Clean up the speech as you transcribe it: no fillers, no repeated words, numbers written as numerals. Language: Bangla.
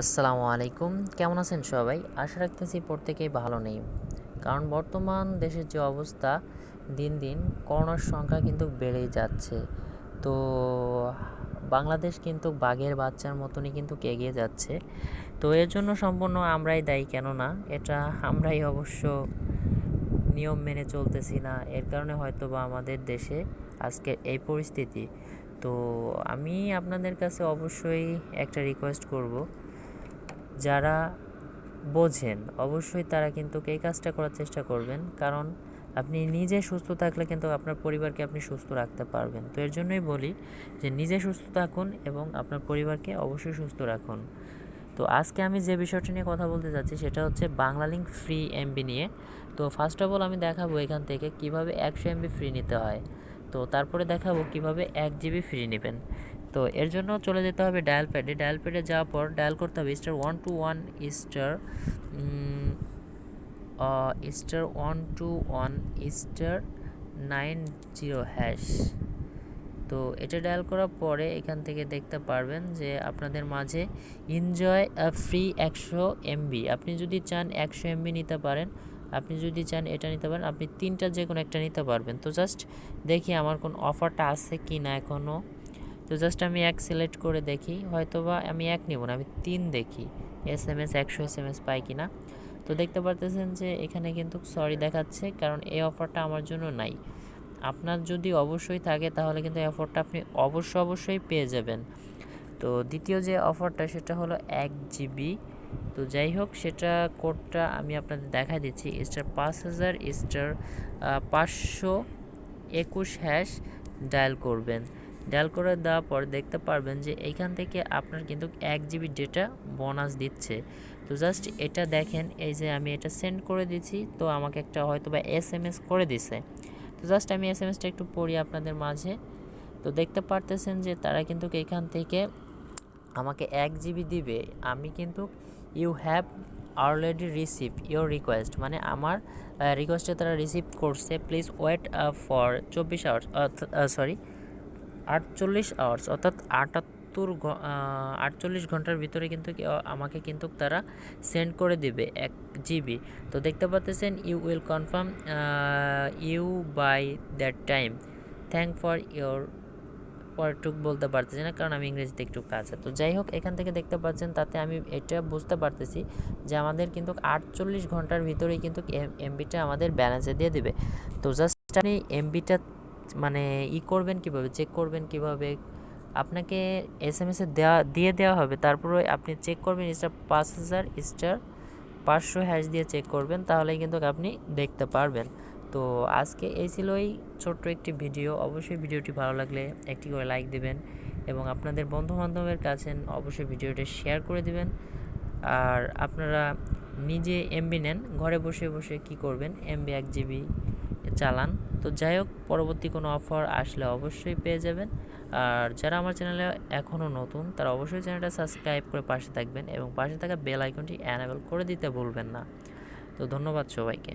আসসালামু আলাইকুম। কেমন আছেন সবাই? আশা রাখতেছি প্রত্যেকেই ভালো নেই। কারণ বর্তমান দেশের যে অবস্থা, দিন দিন করোনার সংখ্যা কিন্তু বেড়েই যাচ্ছে। তো বাংলাদেশ কিন্তু বাঘের বাচ্চার মতনই কিন্তু এগিয়ে যাচ্ছে। তো এর জন্য সম্পূর্ণ আমরাই দায়ী, কেননা এটা আমরাই অবশ্য নিয়ম মেনে চলতেছি না। এর কারণে হয়তোবা আমাদের দেশে আজকের এই পরিস্থিতি। তো আমি আপনাদের কাছে অবশ্যই একটা রিকোয়েস্ট করব, যারা বোঝেন অবশ্যই তারা কিন্তু এই কাজটা করার চেষ্টা করবেন। কারণ আপনি নিজে সুস্থ থাকলে কিন্তু আপনার পরিবারকে আপনি সুস্থ রাখতে পারবেন। তো এর জন্যই বলি যে নিজে সুস্থ থাকুন এবং আপনার পরিবারকে অবশ্যই সুস্থ রাখুন। তো আজকে আমি যে বিষয়টা নিয়ে কথা বলতে যাচ্ছি সেটা হচ্ছে বাংলালিংক ফ্রি এমবি নিয়ে। তো ফার্স্ট অফ অল আমি দেখাবো এখান থেকে কিভাবে 100 MB ফ্রি নিতে হয়। তো তারপরে দেখাবো কিভাবে 1 GB ফ্রি নেবেন। তো এর জন্য চলে যেতে হবে ডায়াল প্যাডে। ডায়াল প্যাডে যাওয়ার পর ডায়াল করতে হবে *121 স্টার *121 স্টার 90#। তো এটা ডায়াল করার পরে এখান থেকে দেখতে পারবেন যে আপনাদের মাঝে এনজয় ফ্রি 100 MB। আপনি যদি চান 100 MB নিতে পারেন, আপনি যদি চান এটা নিতে পারেন, আপনি তিনটা যে কোনো একটা নিতে পারবেন। তো জাস্ট দেখি আমার কোন অফারটা আছে কি না এখনও। তো জাস্ট আমি এক সিলেক্ট করে দেখি, হয়তোবা আমি এক নিব না, আমি 3 দেখি SMS 100 SMS পাই কি না। তো দেখতে পারতেছেন যে এখানে কিন্তু সরি দেখাচ্ছে, কারণ এই অফারটা আমার জন্য নাই। আপনার যদি অবশ্যই থাকে তাহলে কিন্তু এই অফারটা আপনি অবশ্যই পেয়ে যাবেন। তো দ্বিতীয় যে অফারটা সেটা হলো 1 GB। তো যাই হোক, সেটা কোডটা আমি আপনাদের দেখাই দিচ্ছি। *5000 *521# ডায়াল করবেন। ডায়াল করে দেওয়ার পর দেখতে পারবেন যে এইখান থেকে আপনার কিন্তু 1 GB ডেটা বোনাস দিচ্ছে। তো জাস্ট এটা দেখেন, এই যে আমি এটা সেন্ড করে দিচ্ছি, তো আমাকে একটা হয়তোবা SMS করে দিছে। তো জাস্ট আমি SMSটা একটু পড়ি আপনাদের মাঝে। তো দেখতে পারতেছেন যে তারা কিন্তু এখান থেকে আমাকে 1 GB দিবে। আমি কিন্তু you have already receive your request, মানে আমার রিকোয়েস্টে তারা রিসিভ করছে। Please wait for 24 hours, sorry 48 hours, অর্থাৎ 48 ঘন্টার ভিতরে কিন্তু আমাকে কিন্তু তারা সেন্ড করে দিবে 1 GB। তো দেখতে পাচ্ছেন you will confirm you by that time, thank for your, পরটুক বলতে পারতেছি না কারণ আমি ইংরেজিতে একটু কাছে। তো যাই হোক, এখান থেকে দেখতে পাচ্ছেন, তাতে আমি এটা বুঝতে পারতেছি যে আমাদের কিন্তু 48 ঘন্টার ভিতরেই কিন্তু এমবিটা আমাদের ব্যালেন্সে দিয়ে দিবে। তো জাস্ট আপনি এমবিটা মানে করবেন কিভাবে, চেক করবেন কিভাবে, আপনাকে SMS-এ দেওয়া হবে, তারপরে আপনি চেক করবেন *5000 *500# দিয়ে চেক করবেন, তাহলেই কিন্তু আপনি দেখতে পারবেন। তো আজকে এই ছিল এই ছোট্ট একটি ভিডিও। অবশ্যই ভিডিওটি ভালো লাগলে একটি করে লাইক দিবেন এবং আপনাদের বন্ধুবান্ধবের কাছে অবশ্যই ভিডিওটি শেয়ার করে দিবেন। আর আপনারা নিজে এমবি নেন, ঘরে বসে বসে কি করবেন, এমবি 1 GB চালান। তো যাই হোক, পরবর্তী কোনো অফার আসলে অবশ্যই পেয়ে যাবেন। আর যারা আমার চ্যানেলে এখনও নতুন তারা অবশ্যই চ্যানেলটা সাবস্ক্রাইব করে পাশে থাকবেন এবং পাশে থাকা বেল আইকনটি অ্যানেবল করে দিতে ভুলবেন না। তো ধন্যবাদ সবাইকে।